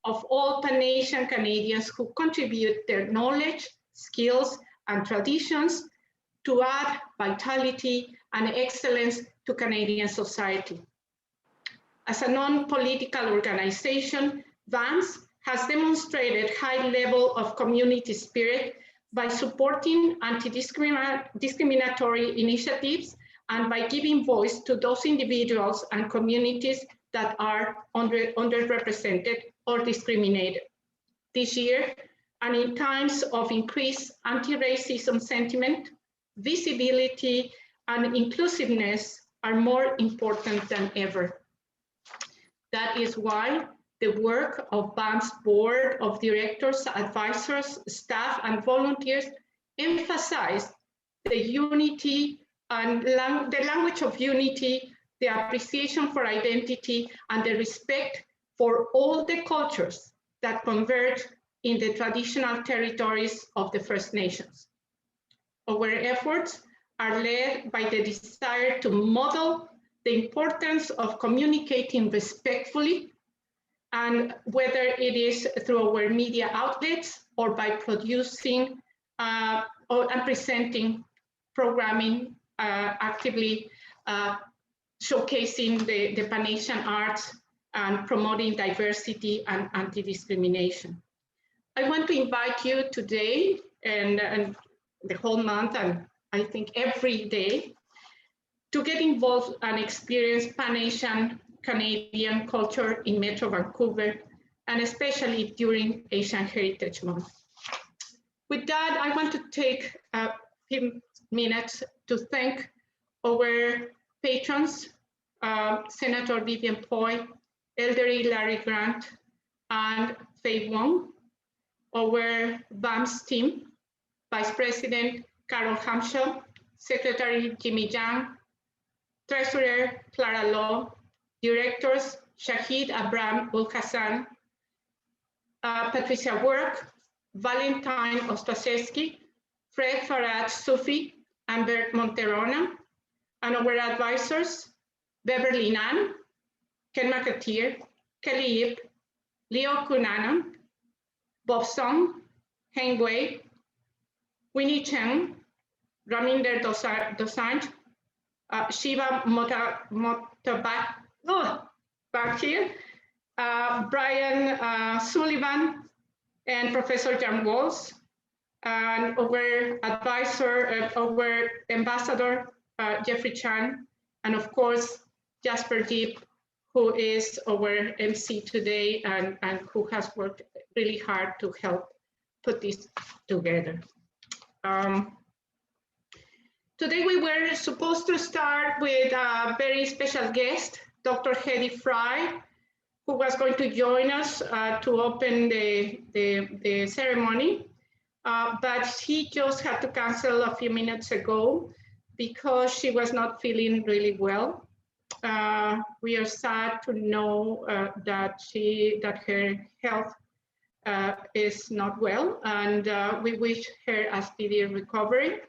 of all Pan-Asian Canadians who contribute their knowledge, skills, and traditions to add vitality and excellence to Canadian society. As a non-political organization, VAMS has demonstrated high level of community spirit by supporting anti-discriminatory initiatives and by giving voice to those individuals and communities that are underrepresented or discriminated. This year, and in times of increased anti-racism sentiment, visibility and inclusiveness are more important than ever. That is why the work of BAM's board of directors, advisors, staff, and volunteers emphasize the unity and the language of unity, the appreciation for identity, and the respect for all the cultures that converge in the traditional territories of the First Nations. Our efforts are led by the desire to model the importance of communicating respectfully, and whether it is through our media outlets or by producing and presenting programming actively showcasing the Pan-Asian arts and promoting diversity and anti-discrimination. I want to invite you today and the whole month, and I think every day, to get involved and experience Pan-Asian Canadian culture in Metro Vancouver, and especially during Asian Heritage Month. With that, I want to take a few minutes to thank our patrons, Senator Vivian Poy, Elderly Larry Grant, and Faye Wong, our BAMS team, Vice President Carol Hamshaw, Secretary Jimmy Zhang, Treasurer Clara Law, Directors Shahid Abram Ul Hassan, Patricia Work, Valentine Ostraszewski, Fred Faraj Sufi, and Bert Monterona, and our advisors, Beverly Nan, Ken McAteer, Kelly Yip, Leo Kunanam, Bob Song, Heng Wei, Winnie Chen, Raminder Dosanjh, Shiva back here, Brian Sullivan, and Professor Jan Walls, and our advisor, our ambassador, Jeffrey Chan, and of course, Jasper Deep, who is our MC today and who has worked really hard to help put this together. Today we were supposed to start with a very special guest, Dr. Hedy Fry, who was going to join us to open the ceremony, but he just had to cancel a few minutes ago because she was not feeling really well. We are sad to know that her health is not well, and we wish her a speedy recovery.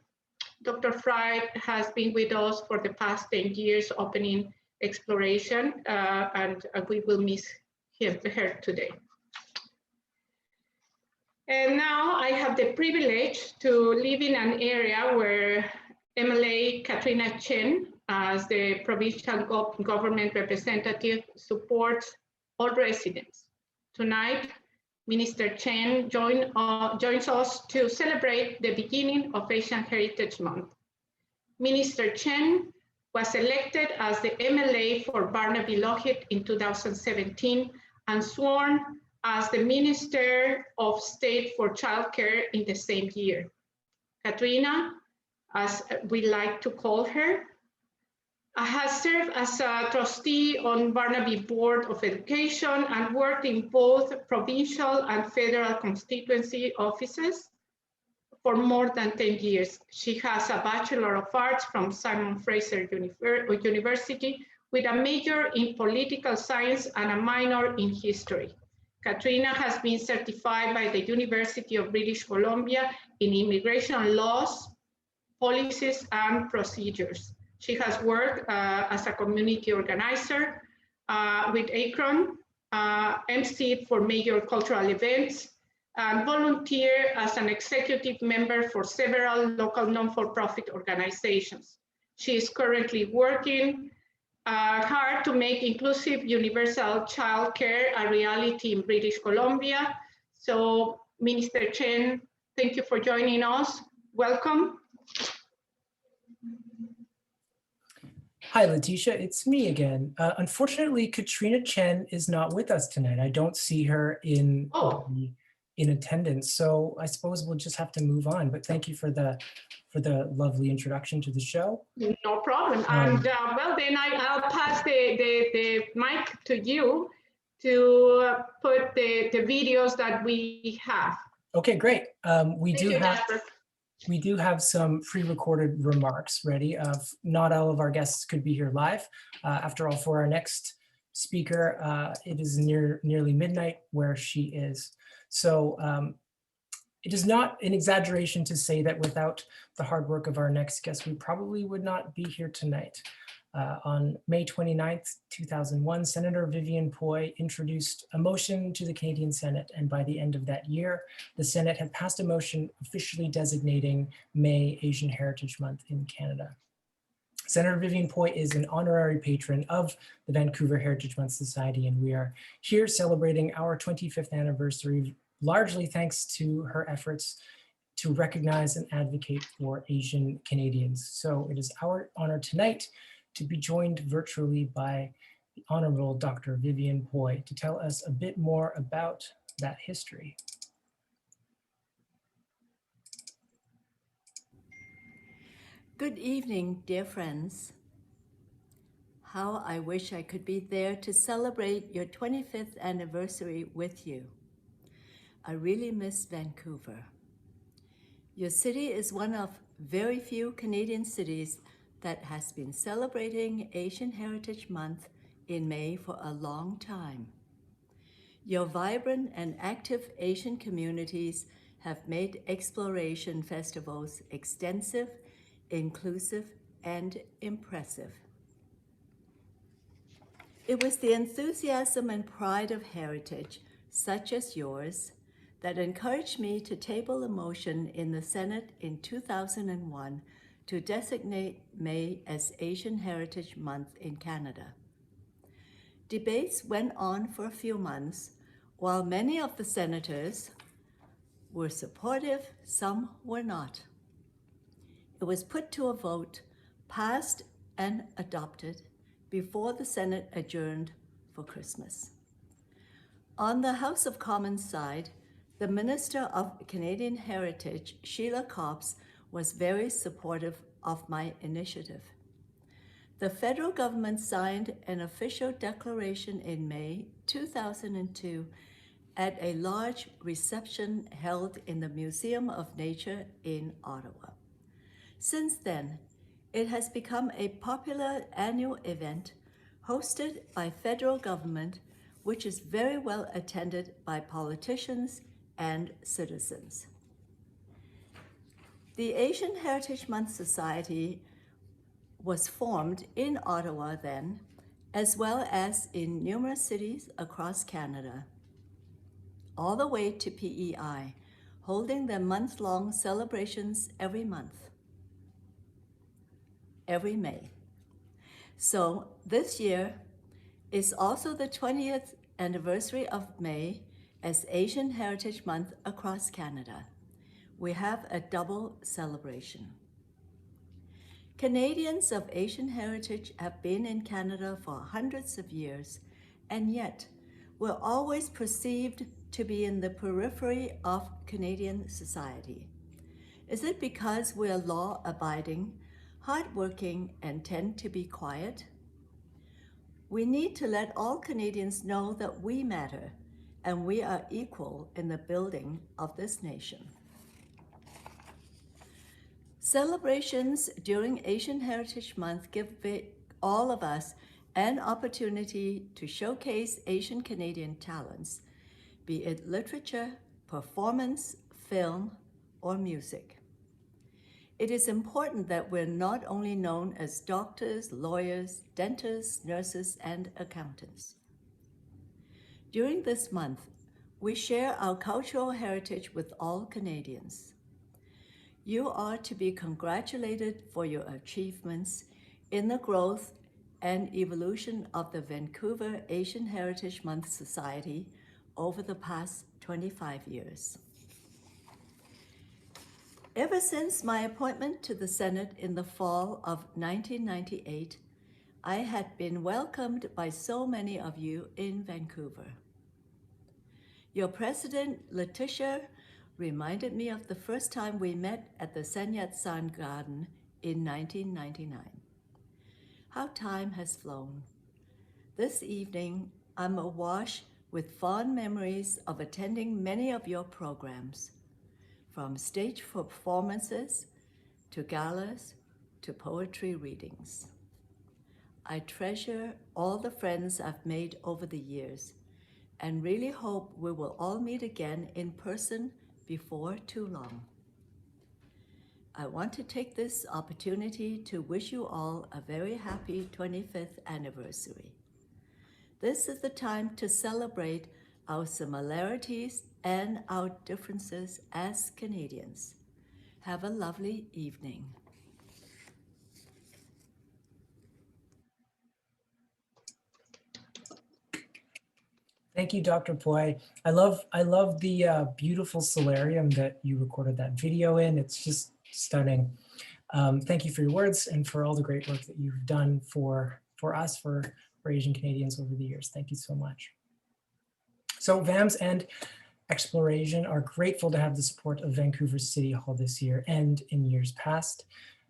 Dr. Fry has been with us for the past 10 years opening exploration, and we will miss her today. And now I have the privilege to live in an area where MLA Katrina Chen, as the provincial government representative, supports all residents. Tonight, Minister Chen joins us to celebrate the beginning of Asian Heritage Month. Minister Chen was elected as the MLA for Barnaby-Lougheed in 2017 and sworn as the Minister of State for Childcare in the same year. Katrina, as we like to call her, has served as a trustee on Barnaby Board of Education and worked in both provincial and federal constituency offices for more than 10 years. She has a Bachelor of Arts from Simon Fraser University with a major in political science and a minor in history. Katrina has been certified by the University of British Columbia in immigration laws, policies, and procedures. She has worked as a community organizer with ACRON MC for major cultural events, and volunteer as an executive member for several local non-for-profit organizations. She is currently working hard to make inclusive universal childcare a reality in British Columbia. So, Minister Chen, thank you for joining us. Welcome. Hi, Letitia, it's me again. Unfortunately, Katrina Chen is not with us tonight. I don't see her in attendance, so I suppose we'll just have to move on. But thank you for the lovely introduction to the show. No problem. And well, then I'll pass the mic to you to put the videos that we have. Okay, great. We do have some pre-recorded remarks ready. Not all of our guests could be here live. After all, for our next speaker, it is nearly midnight where she is. So it is not an exaggeration to say that without the hard work of our next guest, we probably would not be here tonight. On May 29th, 2001, Senator Vivian Poy introduced a motion to the Canadian Senate, and by the end of that year, the Senate had passed a motion officially designating May Asian Heritage Month in Canada. Senator Vivian Poy is an honorary patron of the Vancouver Heritage Month Society, and we are here celebrating our 25th anniversary, largely thanks to her efforts to recognize and advocate for Asian Canadians. So it is our honor tonight to be joined virtually by the Honorable Dr. Vivian Poy to tell us a bit more about that history. Good evening, dear friends. How I wish I could be there to celebrate your 25th anniversary with you. I really miss Vancouver. Your city is one of very few Canadian cities that has been celebrating Asian Heritage Month in May for a long time. Your vibrant and active Asian communities have made exploration festivals extensive, inclusive, and impressive. It was the enthusiasm and pride of heritage, such as yours, that encouraged me to table a motion in the Senate in 2001 to designate May as Asian Heritage Month in Canada. Debates went on for a few months, while many of the senators were supportive, some were not. It was put to a vote, passed and adopted before the Senate adjourned for Christmas. On the House of Commons side, the Minister of Canadian Heritage, Sheila Copps, was very supportive of my initiative. The federal government signed an official declaration in May 2002 at a large reception held in the Museum of Nature in Ottawa. Since then, it has become a popular annual event hosted by federal government, which is very well attended by politicians and citizens. The Asian Heritage Month Society was formed in Ottawa then, as well as in numerous cities across Canada, all the way to PEI, holding their month-long celebrations every month, every May. So this year is also the 20th anniversary of May as Asian Heritage Month across Canada. We have a double celebration. Canadians of Asian heritage have been in Canada for hundreds of years, and yet we're always perceived to be in the periphery of Canadian society. Is it because we're law-abiding, hardworking, and tend to be quiet? We need to let all Canadians know that we matter, and we are equal in the building of this nation. Celebrations during Asian Heritage Month give all of us an opportunity to showcase Asian Canadian talents, be it literature, performance, film, or music. It is important that we're not only known as doctors, lawyers, dentists, nurses, and accountants. During this month, we share our cultural heritage with all Canadians. You are to be congratulated for your achievements in the growth and evolution of the Vancouver Asian Heritage Month Society over the past 25 years. Ever since my appointment to the Senate in the fall of 1998, I had been welcomed by so many of you in Vancouver. Your president, Letitia, reminded me of the first time we met at the Sen Yat-sen Garden in 1999. How time has flown. This evening, I'm awash with fond memories of attending many of your programs, from stage performances to galas to poetry readings. I treasure all the friends I've made over the years and really hope we will all meet again in person before too long. I want to take this opportunity to wish you all a very happy 25th anniversary. This is the time to celebrate our similarities and our differences as Canadians. Have a lovely evening. Thank you, Dr. Poi. I love the beautiful solarium that you recorded that video in. It's just stunning. Thank you for your words and for all the great work that you've done for us, for Asian Canadians over the years. Thank you so much. So VAMS and explorASIAN are grateful to have the support of Vancouver City Hall this year and in years past.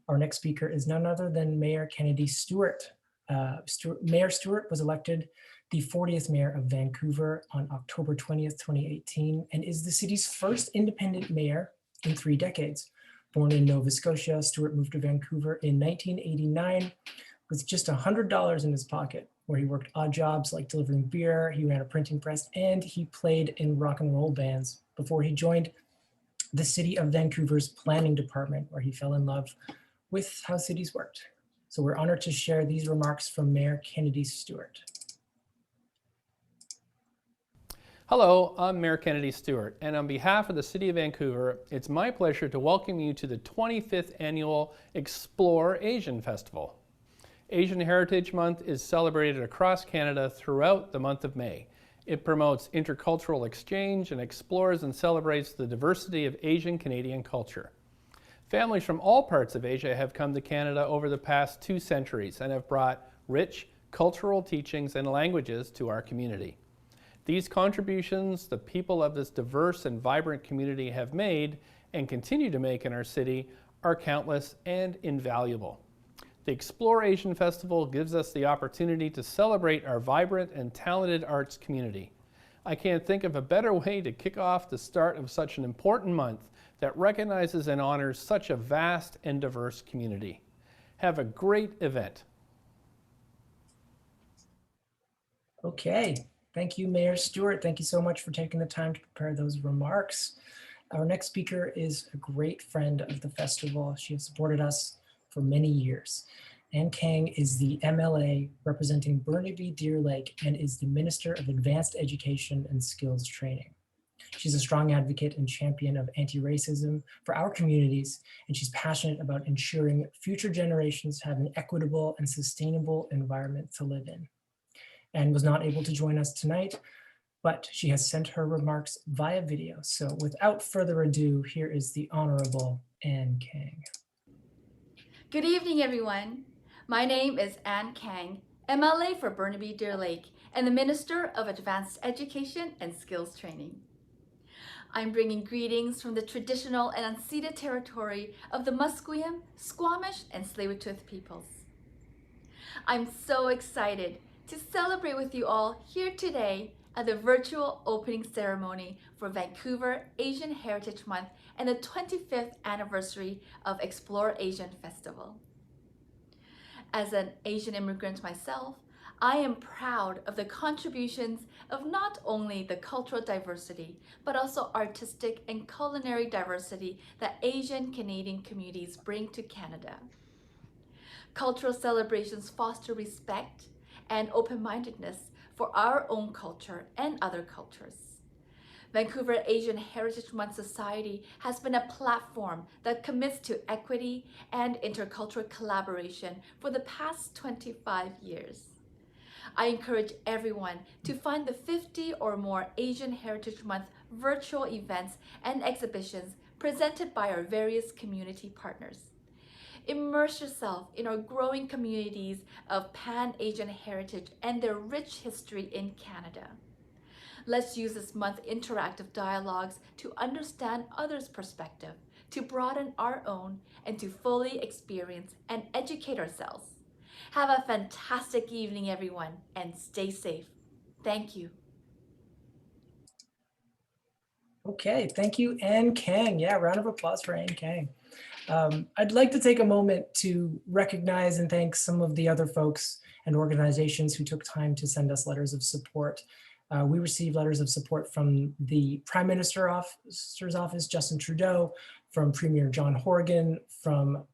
Our next speaker is none other than Mayor Kennedy Stewart. Mayor Stewart was elected the 40th mayor of Vancouver on October 20th, 2018, and is the city's first independent mayor in 3 decades. Born in Nova Scotia, Stewart moved to Vancouver in 1989 with just $100 in his pocket, where he worked odd jobs like delivering beer, he ran a printing press, and he played in rock and roll bands before he joined the City of Vancouver's planning department, where he fell in love with how cities worked. So we're honored to share these remarks from Mayor Kennedy Stewart. Hello, I'm Mayor Kennedy Stewart, and on behalf of the City of Vancouver, it's my pleasure to welcome you to the 25th Annual explorASIAN Festival. Asian Heritage Month is celebrated across Canada throughout the month of May. It promotes intercultural exchange and explores and celebrates the diversity of Asian Canadian culture. Families from all parts of Asia have come to Canada over the past 2 centuries and have brought rich cultural teachings and languages to our community. These contributions the people of this diverse and vibrant community have made and continue to make in our city are countless and invaluable. The explorASIAN Festival gives us the opportunity to celebrate our vibrant and talented arts community. I can't think of a better way to kick off the start of such an important month that recognizes and honors such a vast and diverse community. Have a great event. Okay. Thank you, Mayor Stewart. Thank you so much for taking the time to prepare those remarks. Our next speaker is a great friend of the festival. She has supported us for many years. Ann Kang is the MLA representing Burnaby-Deer Lake and is the Minister of Advanced Education and Skills Training. She's a strong advocate and champion of anti-racism for our communities, and she's passionate about ensuring future generations have an equitable and sustainable environment to live in. Ann was not able to join us tonight, but she has sent her remarks via video. So without further ado, here is the Honorable Ann Kang. Good evening, everyone. My name is Ann Kang, MLA for Burnaby-Deer Lake and the Minister of Advanced Education and Skills Training. I'm bringing greetings from the traditional and unceded territory of the Musqueam, Squamish, and Tsleil-Waututh peoples. I'm so excited to celebrate with you all here today at the virtual opening ceremony for Vancouver Asian Heritage Month and the 25th anniversary of explorASIAN Festival. As an Asian immigrant myself, I am proud of the contributions of not only the cultural diversity, but also artistic and culinary diversity that Asian Canadian communities bring to Canada. Cultural celebrations foster respect and open-mindedness for our own culture and other cultures. Vancouver Asian Heritage Month Society has been a platform that commits to equity and intercultural collaboration for the past 25 years. I encourage everyone to find the 50 or more Asian Heritage Month virtual events and exhibitions presented by our various community partners. Immerse yourself in our growing communities of Pan-Asian heritage and their rich history in Canada. Let's use this month's interactive dialogues to understand others' perspective, to broaden our own, and to fully experience and educate ourselves. Have a fantastic evening, everyone, and stay safe. Thank you. Okay, thank you, Ann Kang. Yeah, round of applause for Ann Kang. I'd like to take a moment to recognize and thank some of the other folks and organizations who took time to send us letters of support. We received letters of support from the Prime Minister's office, Justin Trudeau, from Premier John Horgan, from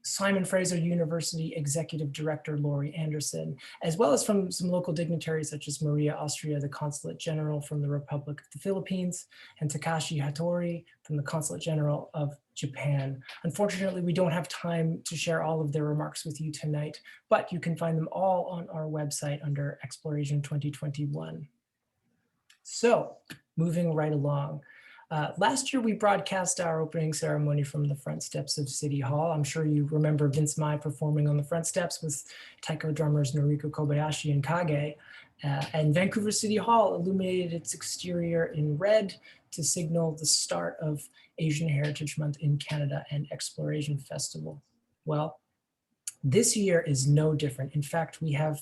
Simon Fraser University Executive Director Laurie Anderson, as well as from some local dignitaries such as Maria Austria, the Consulate General from the Republic of the Philippines, and Takashi Hattori from the Consulate General of Japan. Unfortunately, we don't have time to share all of their remarks with you tonight, but you can find them all on our website under explorASIAN 2021. So, moving right along. Last year, we broadcast our opening ceremony from the front steps of City Hall. I'm sure you remember Vince Mai performing on the front steps with taiko drummers Noriko Kobayashi and Kage. And Vancouver City Hall illuminated its exterior in red to signal the start of Asian Heritage Month in Canada and explorASIAN Festival. Well, this year is no different. In fact, we have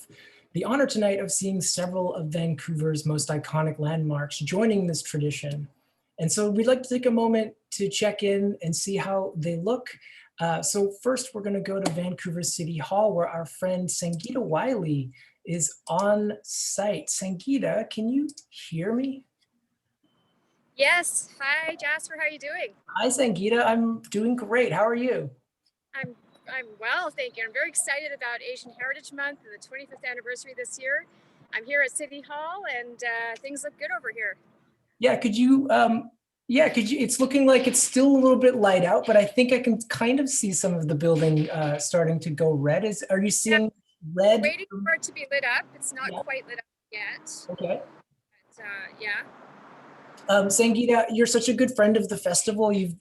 the honor tonight of seeing several of Vancouver's most iconic landmarks joining this tradition. And so we'd like to take a moment to check in and see how they look. So first, we're going to go to Vancouver City Hall, where our friend Sangeeta Wiley is on site. Sangeeta, can you hear me? Yes. Hi, Jasper. How are you doing? Hi, Sangeeta. I'm doing great. How are you? I'm well, thank you. I'm very excited about Asian Heritage Month and the 25th anniversary this year. I'm here at City Hall, and things look good over here. Yeah, could you, it's looking like it's still a little bit light out, but I think I can kind of see some of the building starting to go red. Are you seeing red? Waiting for it to be lit up. It's not quite lit up yet. Okay. But, yeah. Sangeeta, you're such a good friend of the festival. You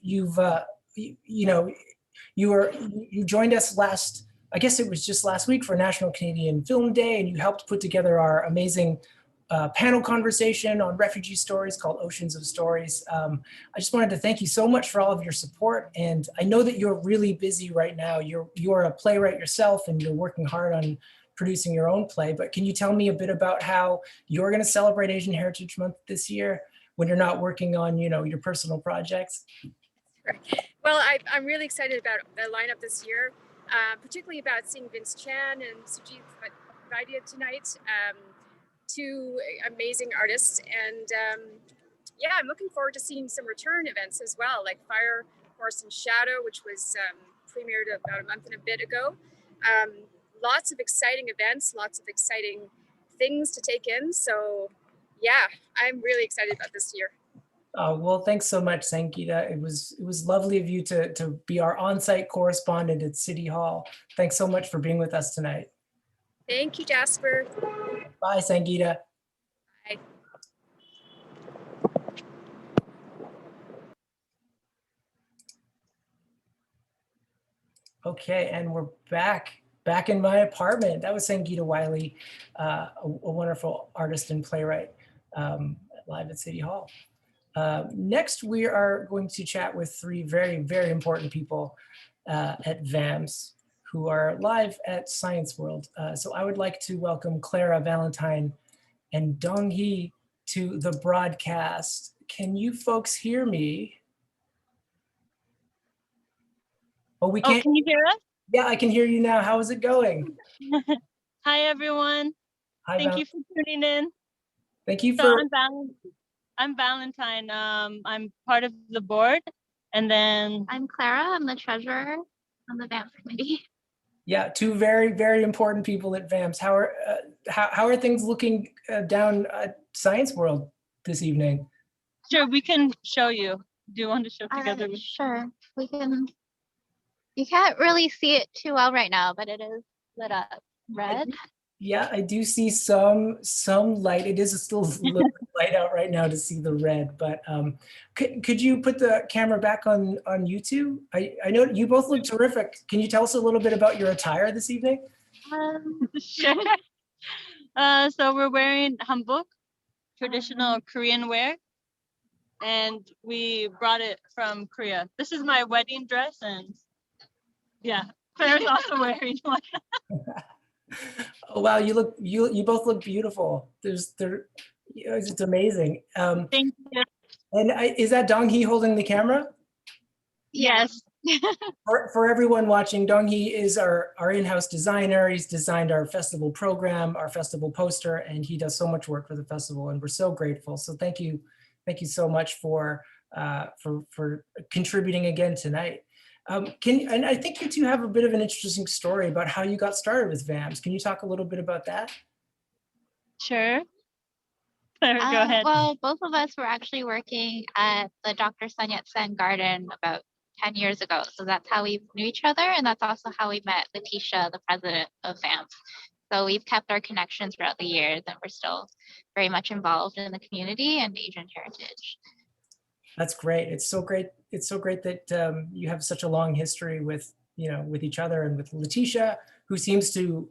joined us I guess it was just last week for National Canadian Film Day, and you helped put together our amazing panel conversation on refugee stories called Oceans of Stories. I just wanted to thank you so much for all of your support. And I know that you're really busy right now. You're a playwright yourself, and you're working hard on producing your own play. But can you tell me a bit about how you're going to celebrate Asian Heritage Month this year when you're not working on, your personal projects? Well, I'm really excited about the lineup this year, particularly about seeing Vince Chan and Suji Vaidya tonight. Two amazing artists, and yeah, I'm looking forward to seeing some return events as well, like Fire, Horse and Shadow, which was premiered about a month and a bit ago. Lots of exciting events, lots of exciting things to take in. So yeah, I'm really excited about this year. Well, thanks so much, Sangeeta. It was lovely of you to be our on-site correspondent at City Hall. Thanks so much for being with us tonight. Thank you, Jasper. Bye, Sangeeta. Bye. Okay, and we're back in my apartment. That was Sangeeta Wiley, a wonderful artist and playwright live at City Hall. Next, we are going to chat with three very, very important people at VAMS who are live at Science World. So I would like to welcome Clara, Valentine, and Dong Hee to the broadcast. Can you folks hear me? Oh, we can't. Can you hear us? Yeah, I can hear you now. How is it going? Hi, everyone. Hi, Thank you for tuning in. Thank you So for. I'm Valentine. I'm part of the board, and then I'm Clara. I'm the treasurer on the VAMS committee. Yeah, two very, very important people at VAMS. How are things looking down at Science World this evening? Sure, we can show you. Do you want to show together? Sure, we can. You can't really see it too well right now, but it is lit up red. Yeah, I do see some light. It is still a little bit light out right now to see the red, but could you put the camera back on YouTube? I know you both look terrific. Can you tell us a little bit about your attire this evening? Sure. So we're wearing hanbok, traditional Korean wear, and we brought it from Korea. This is my wedding dress, and yeah, Claire's also wearing one. Oh wow, you both look beautiful. It's amazing. Thank you. And is that Dong-hee holding the camera? Yes. For everyone watching, Dong-hee is our in-house designer. He's designed our festival program, our festival poster, and he does so much work for the festival, and we're so grateful. So thank you so much for contributing again tonight. And I think you two have a bit of an interesting story about how you got started with VAMS. Can you talk a little bit about that? Sure. Claire, go ahead. Well, both of us were actually working at the Dr. Sun Yat-sen Garden about 10 years ago. So that's how we knew each other. And that's also how we met Letitia, the president of VAMS. So we've kept our connections throughout the years, and we're still very much involved in the community and Asian heritage. That's great. It's so great. It's so great that you have such a long history with each other and with Letitia, who seems to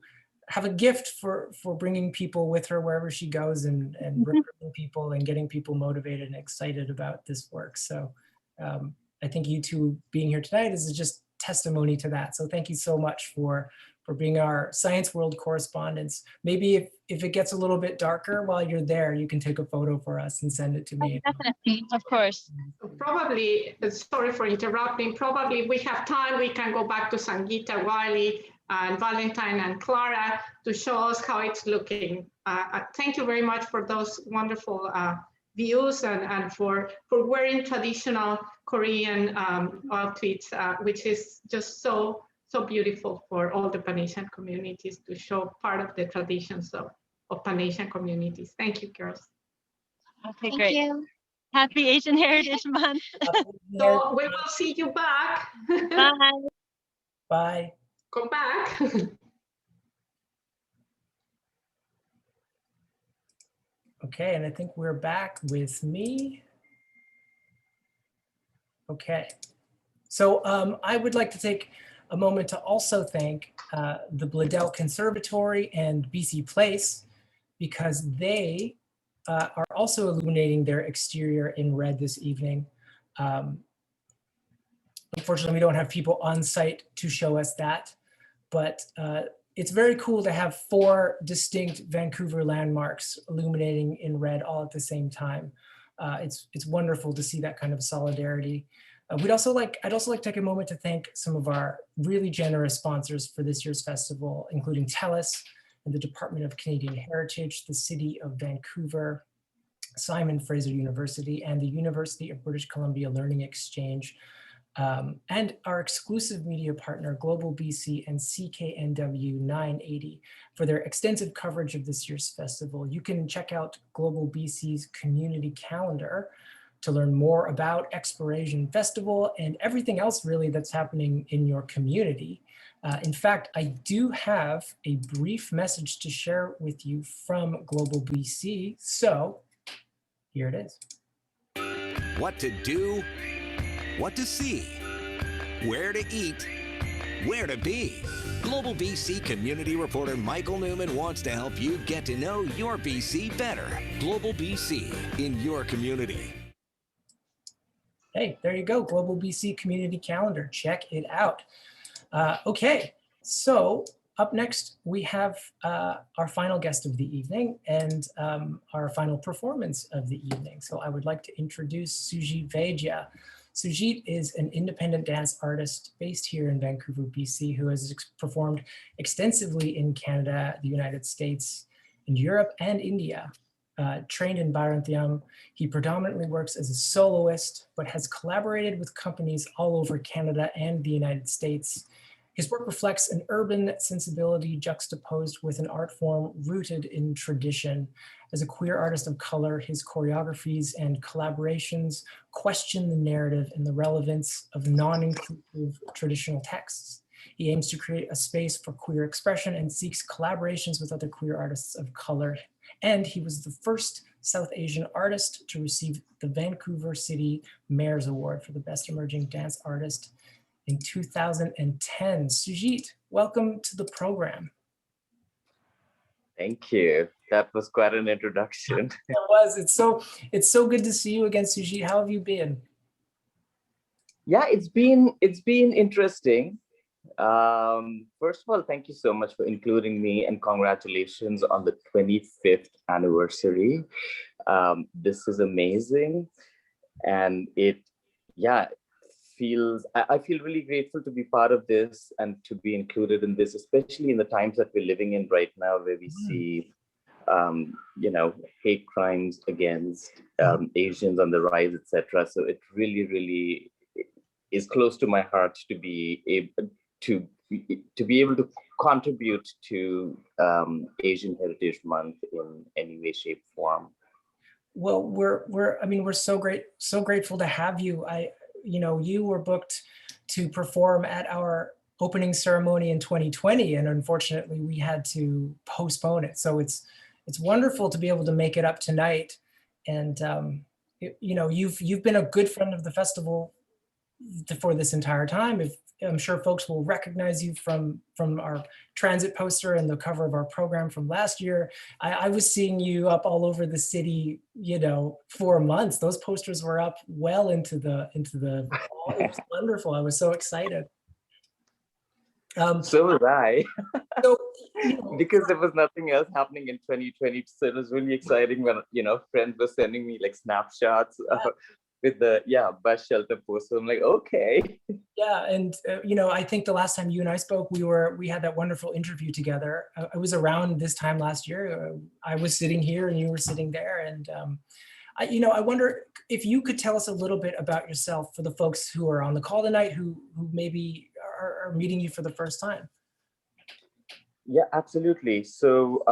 have a gift for bringing people with her wherever she goes and recruiting people and getting people motivated and excited about this work. So I think you two being here tonight is just testimony to that. So thank you so much for being our Science World correspondents. Maybe if it gets a little bit darker while you're there, you can take a photo for us and send it to me. Definitely, of course. Probably, sorry for interrupting, probably if we have time, we can go back to Sangeeta, Wiley, and Valentine and Clara to show us how it's looking. Thank you very much for those wonderful views and for wearing traditional Korean outfits, which is just so beautiful for all the Pan-Asian communities to show part of the traditions of Pan-Asian communities. Thank you, girls. Okay, Thank great. you. Happy Asian Heritage Month. So we will see you back. Bye. Bye. Come back. Okay, and I think we're back with me. Okay, so I would like to take a moment to also thank the Bladel Conservatory and BC Place, because they are also illuminating their exterior in red this evening. Unfortunately, we don't have people on site to show us that, but it's very cool to have 4 distinct Vancouver landmarks illuminating in red all at the same time. It's wonderful to see that kind of solidarity. I'd also like to take a moment to thank some of our really generous sponsors for this year's festival, including TELUS and the Department of Canadian Heritage, the City of Vancouver, Simon Fraser University, and the University of British Columbia Learning Exchange, and our exclusive media partner, Global BC and CKNW 980, for their extensive coverage of this year's festival. You can check out Global BC's community calendar to learn more about explorASIAN Festival and everything else really that's happening in your community. In fact, I do have a brief message to share with you from Global BC. So here it is. What to do, what to see, where to eat, where to be. Global BC community reporter Michael Newman wants to help you get to know your BC better. Global BC in your community. Hey, there you go, Global BC Community Calendar. Check it out. Okay, so up next we have our final guest of the evening and our final performance of the evening. So I would like to introduce Suji Vaidya. Suji is an independent dance artist based here in Vancouver, BC, who has performed extensively in Canada, the United States, in Europe, and India. Trained in Bharatanatyam, he predominantly works as a soloist, but has collaborated with companies all over Canada and the United States. His work reflects an urban sensibility juxtaposed with an art form rooted in tradition. As a queer artist of color, his choreographies and collaborations question the narrative and the relevance of non-inclusive traditional texts. He aims to create a space for queer expression and seeks collaborations with other queer artists of color. And he was the first South Asian artist to receive the Vancouver City Mayor's Award for the Best Emerging Dance Artist in 2010. Sujit, welcome to the program. Thank you. That was quite an introduction. It was. It's so good to see you again, Sujit. How have you been? Yeah, it's been interesting. First of all, thank you so much for including me, and congratulations on the 25th anniversary. This is amazing, and I feel really grateful to be part of this and to be included in this, especially in the times that we're living in right now, where we see hate crimes against Asians on the rise, etc. So it really, really is close to my heart to be able to contribute to Asian Heritage Month in any way, shape, form. Well, we're so grateful to have you. You were booked to perform at our opening ceremony in 2020, and unfortunately we had to postpone it. So it's wonderful to be able to make it up tonight. And you've been a good friend of the festival for this entire time. I'm sure folks will recognize you from our transit poster and the cover of our program from last year. I was seeing you up all over the city, for months. Those posters were up well into the fall. It was wonderful. I was so excited. So was I. So, because there was nothing else happening in 2020. So it was really exciting when, friends were sending me like snapshots with the bus shelter poster. I'm like, okay. Yeah, and I think the last time you and I spoke, we had that wonderful interview together. I was around this time last year. I was sitting here and you were sitting there, and I wonder if you could tell us a little bit about yourself for the folks who are on the call tonight, who maybe are meeting you for the first time. Yeah, absolutely. So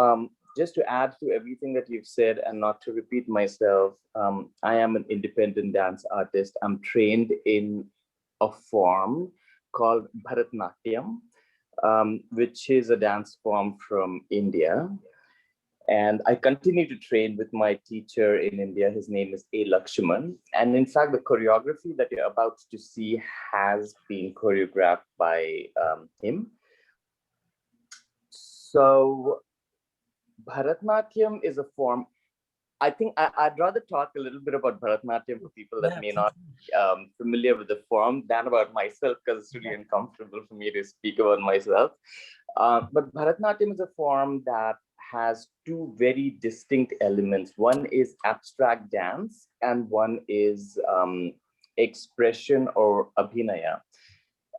just to add to everything that you've said and not to repeat myself, I am an independent dance artist. I'm trained in a form called Bharatanatyam, which is a dance form from India. And I continue to train with my teacher in India. His name is A. Lakshman. And in fact, the choreography that you're about to see has been choreographed by him. So Bharatanatyam is a form. I think I'd rather talk a little bit about Bharatanatyam for people that may not be familiar with the form than about myself, because it's really uncomfortable for me to speak about myself. But Bharatanatyam is a form that has two very distinct elements. One is abstract dance and one is expression or abhinaya.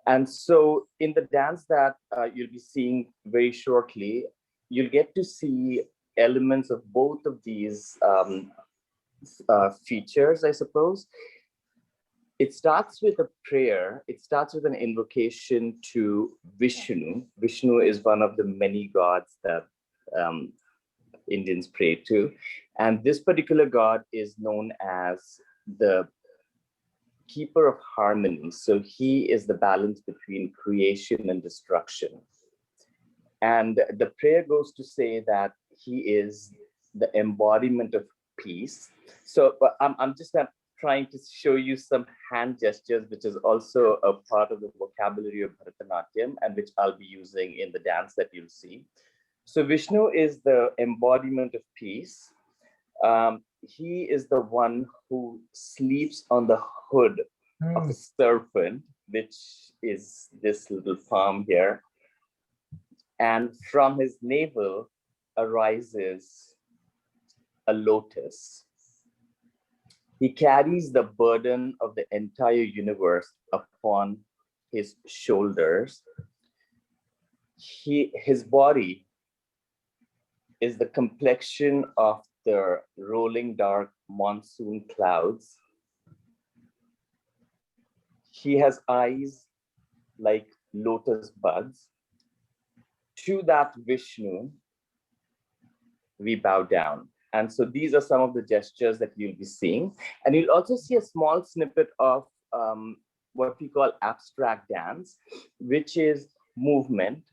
And so in the dance that you'll be seeing very shortly, you'll get to see elements of both of these features, I suppose. It starts with a prayer. It starts with an invocation to Vishnu. Vishnu is one of the many gods that Indians pray to. And this particular god is known as the keeper of harmony. So he is the balance between creation and destruction. And the prayer goes to say that he is the embodiment of peace. So I'm just trying to show you some hand gestures, which is also a part of the vocabulary of Bharatanatyam and which I'll be using in the dance that you'll see. So Vishnu is the embodiment of peace. He is the one who sleeps on the hood of a serpent, which is this little palm here. And from his navel arises a lotus. He carries the burden of the entire universe upon his shoulders. His body is the complexion of the rolling dark monsoon clouds. He has eyes like lotus buds. To that Vishnu, we bow down. And so these are some of the gestures that you'll be seeing. And you'll also see a small snippet of what we call abstract dance, which is movement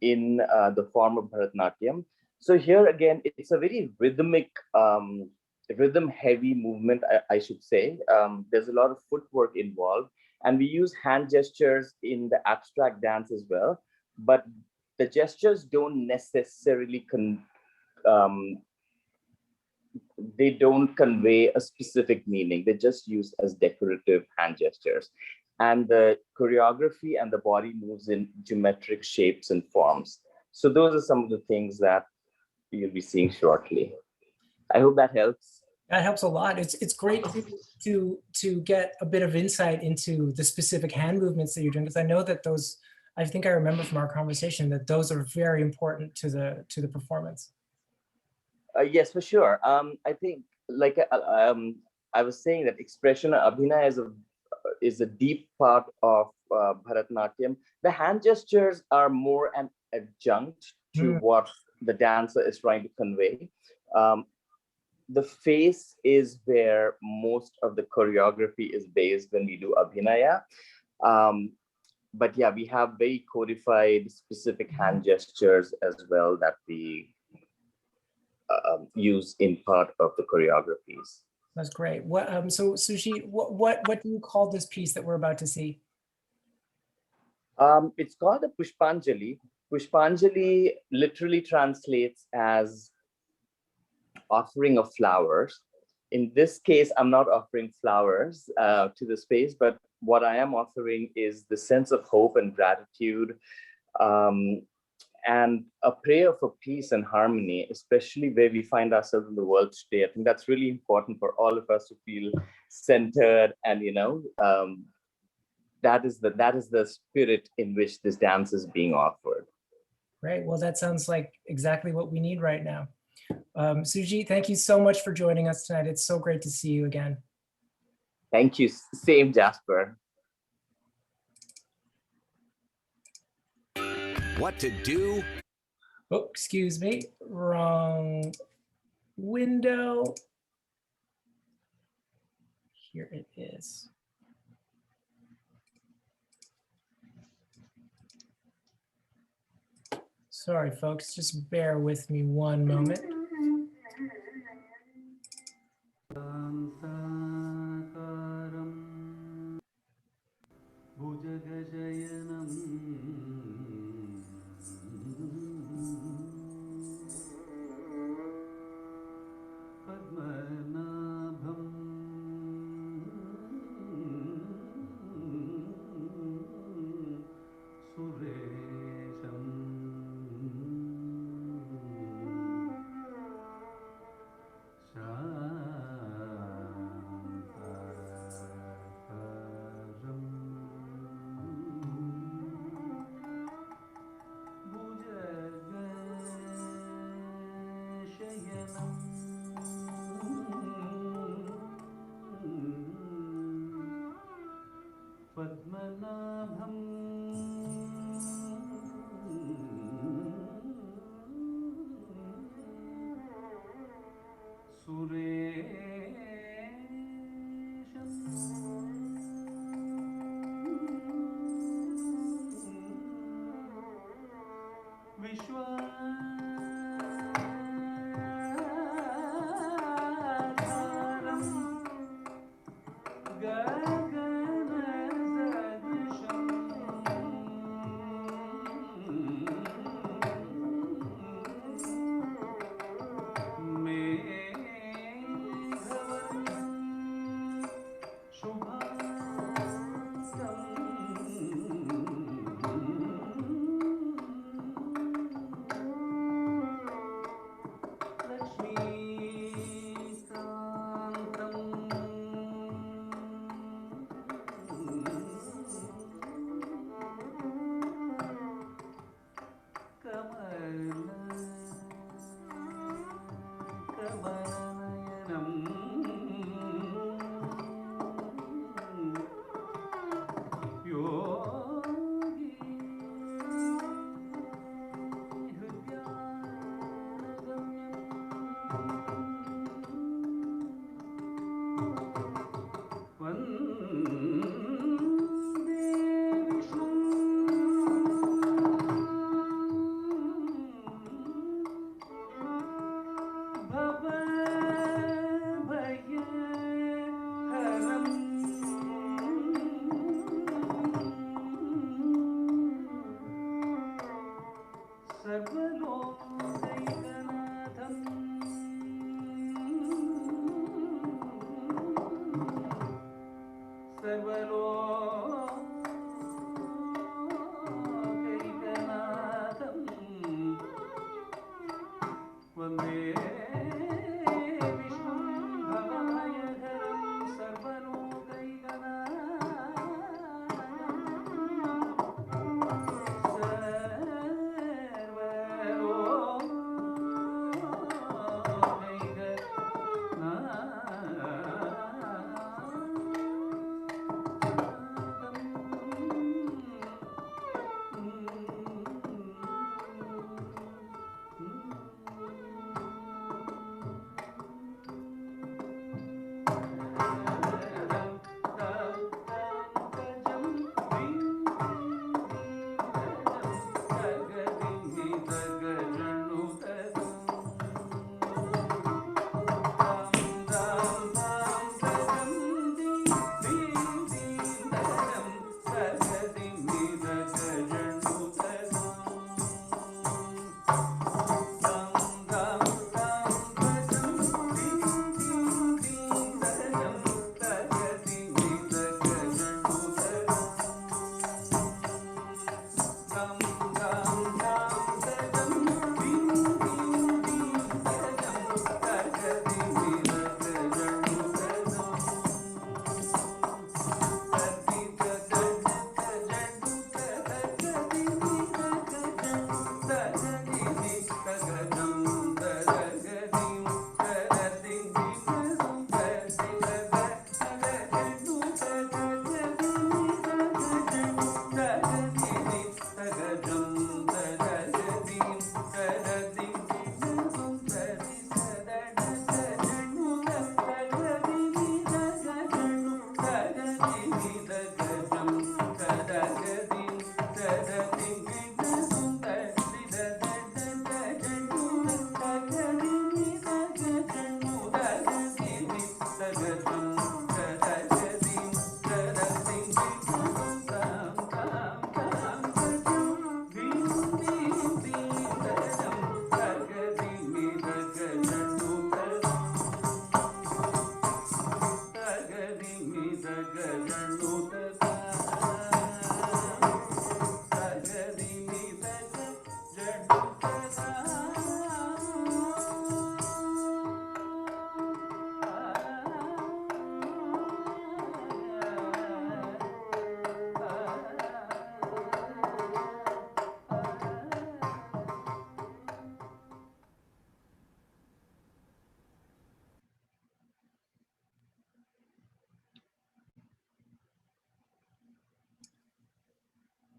in the form of Bharatanatyam. So here again, it's a very rhythmic, rhythm-heavy movement, I should say. There's a lot of footwork involved, and we use hand gestures in the abstract dance as well. But the gestures don't necessarily they don't convey a specific meaning. They're just used as decorative hand gestures. And the choreography and the body moves in geometric shapes and forms. So those are some of the things that you'll be seeing shortly. I hope that helps. That helps a lot. It's great to get a bit of insight into the specific hand movements that you're doing, because I know that those, I think I remember from our conversation that those are very important to the performance. Yes, for sure. I think, like I was saying, that expression abhinaya is a deep part of Bharatanatyam. The hand gestures are more an adjunct to what the dancer is trying to convey. The face is where most of the choreography is based when we do abhinaya. But yeah, we have very codified specific hand gestures as well that we use in part of the choreographies. That's great. What so Suji, what do you call this piece that we're about to see? It's called a Pushpanjali. Pushpanjali literally translates as offering of flowers. In this case, I'm not offering flowers to the space, but what I am offering is the sense of hope and gratitude, and a prayer for peace and harmony, especially where we find ourselves in the world today. I think that's really important for all of us to feel centered, and that is the spirit in which this dance is being offered. Great. Well, that sounds like exactly what we need right now. Suji, thank you so much for joining us tonight. It's so great to see you again. Thank you. Same, Jasper. What to do? Oh, excuse me. Wrong window. Here it is. Sorry, folks. Just bear with me one moment.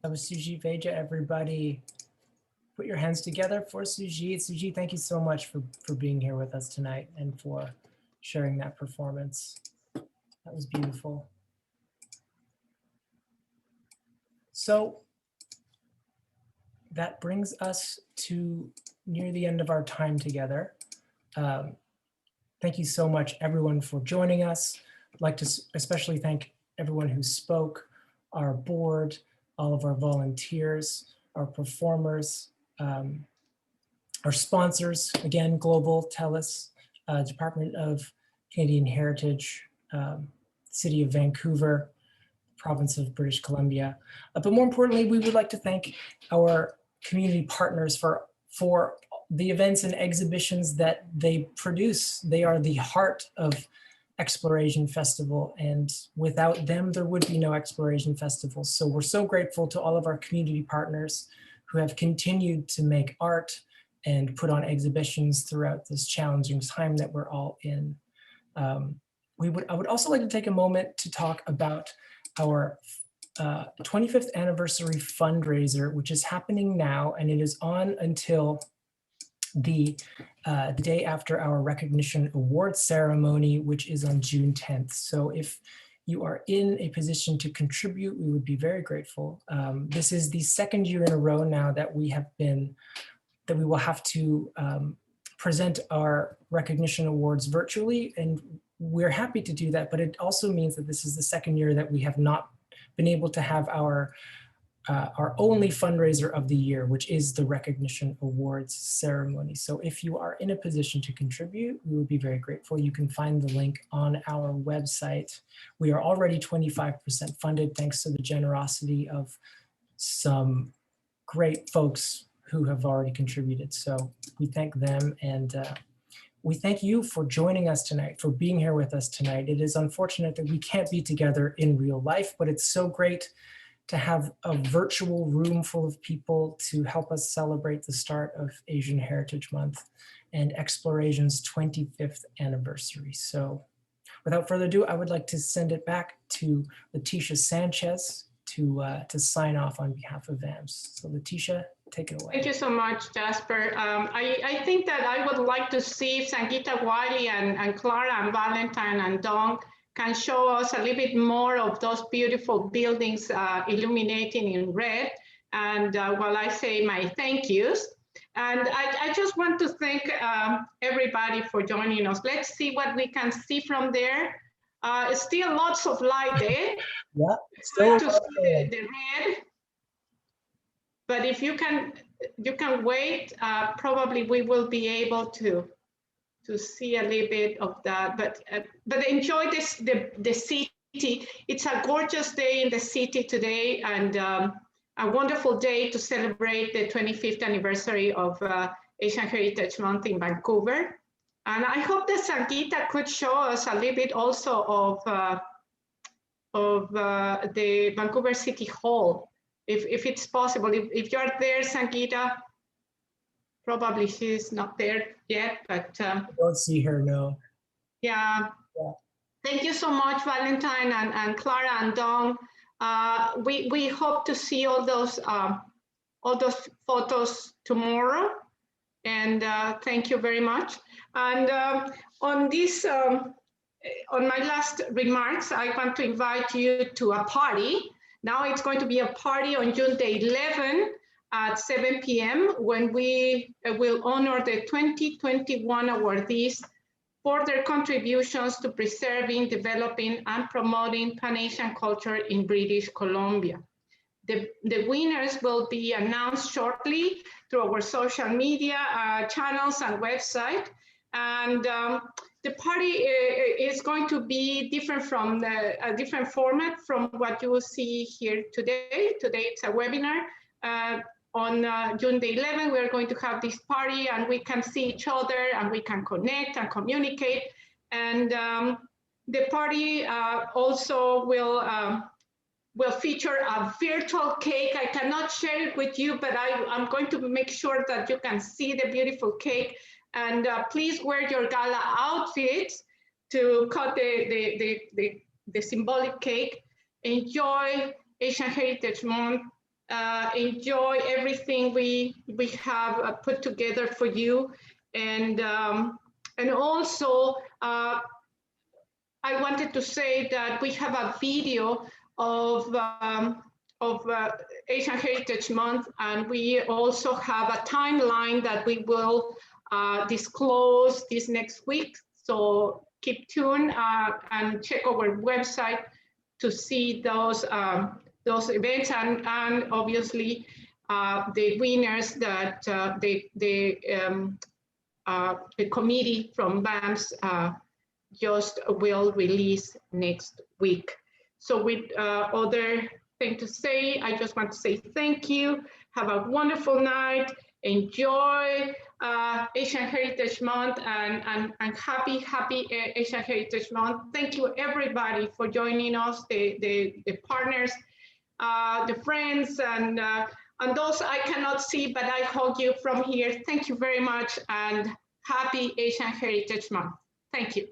That was Suji Vaidya, everybody. Put your hands together for Suji. Suji, thank you so much for being here with us tonight and for sharing that performance. That was beautiful. So that brings us to near the end of our time together. Thank you so much, everyone, for joining us. I'd like to especially thank everyone who spoke, our board, all of our volunteers, our performers, our sponsors, again, Global, TELUS, Department of Canadian Heritage, City of Vancouver, Province of British Columbia. But more importantly, we would like to thank our community partners for the events and exhibitions that they produce. They are the heart of explorASIAN Festival, and without them, there would be no explorASIAN Festival. So we're so grateful to all of our community partners who have continued to make art and put on exhibitions throughout this challenging time that we're all in. I would also like to take a moment to talk about our 25th anniversary fundraiser, which is happening now, and it is on until the day after our recognition award ceremony, which is on June 10th. So if you are in a position to contribute, we would be very grateful. This is the second year in a row now that we will have to present our recognition awards virtually, and we're happy to do that, but it also means that this is the second year that we have not been able to have our our only fundraiser of the year, which is the recognition awards ceremony. So if you are in a position to contribute, we would be very grateful. You can find the link on our website. We are already 25% funded thanks to the generosity of some great folks who have already contributed. So we thank them, and we thank you for joining us tonight, for being here with us tonight. It is unfortunate that we can't be together in real life, but it's so great to have a virtual room full of people to help us celebrate the start of Asian Heritage Month and explorASIAN's 25th anniversary. So without further ado, I would like to send it back to Leticia Sanchez to sign off on behalf of VAMS. So Leticia, take it away. Thank you so much, Jasper. I think that I would like to see if Sangeeta Wiley and Clara and Valentine and Dong can show us a little bit more of those beautiful buildings illuminating in red. And while I say my thank yous, and I just want to thank everybody for joining us. Let's see what we can see from there. Still lots of light there. Yeah, still to see the red. But if you can wait, probably we will be able to see a little bit of that, but enjoy the city. It's a gorgeous day in the city today, and a wonderful day to celebrate the 25th anniversary of Asian Heritage Month in Vancouver. And I hope that Sangeeta could show us a little bit also of the Vancouver City Hall, if it's possible. If you're there, Sangeeta. Probably she's not there yet, but I don't see her, no. Yeah. Thank you so much, Valentine and Clara and Dong. We hope to see all those photos tomorrow, and thank you very much. And on this, on my last remarks, I want to invite you to a party. Now it's going to be a party on June the 11th. At 7 p.m. when we will honor the 2021 awardees for their contributions to preserving, developing, and promoting Pan-Asian culture in British Columbia. The winners will be announced shortly through our social media channels and website. And the party is going to be different from a different format from what you will see here today. Today it's a webinar. On June the 11th, we're going to have this party, and we can see each other, and we can connect and communicate. And the party also will feature a virtual cake. I cannot share it with you, but I'm going to make sure that you can see the beautiful cake. And please wear your gala outfits to cut the symbolic cake. Enjoy Asian Heritage Month. Enjoy everything we have put together for you, and also I wanted to say that we have a video of Asian Heritage Month, and we also have a timeline that we will disclose this next week. So keep tuned and check our website to see those events, and obviously the winners that the committee from BAMS just will release next week. So with other thing to say, I just want to say thank you. Have a wonderful night. Enjoy Asian Heritage Month, and happy Asian Heritage Month. Thank you everybody for joining us, the partners, the friends, and those I cannot see, but I hug you from here. Thank you very much, and happy Asian Heritage Month. Thank you.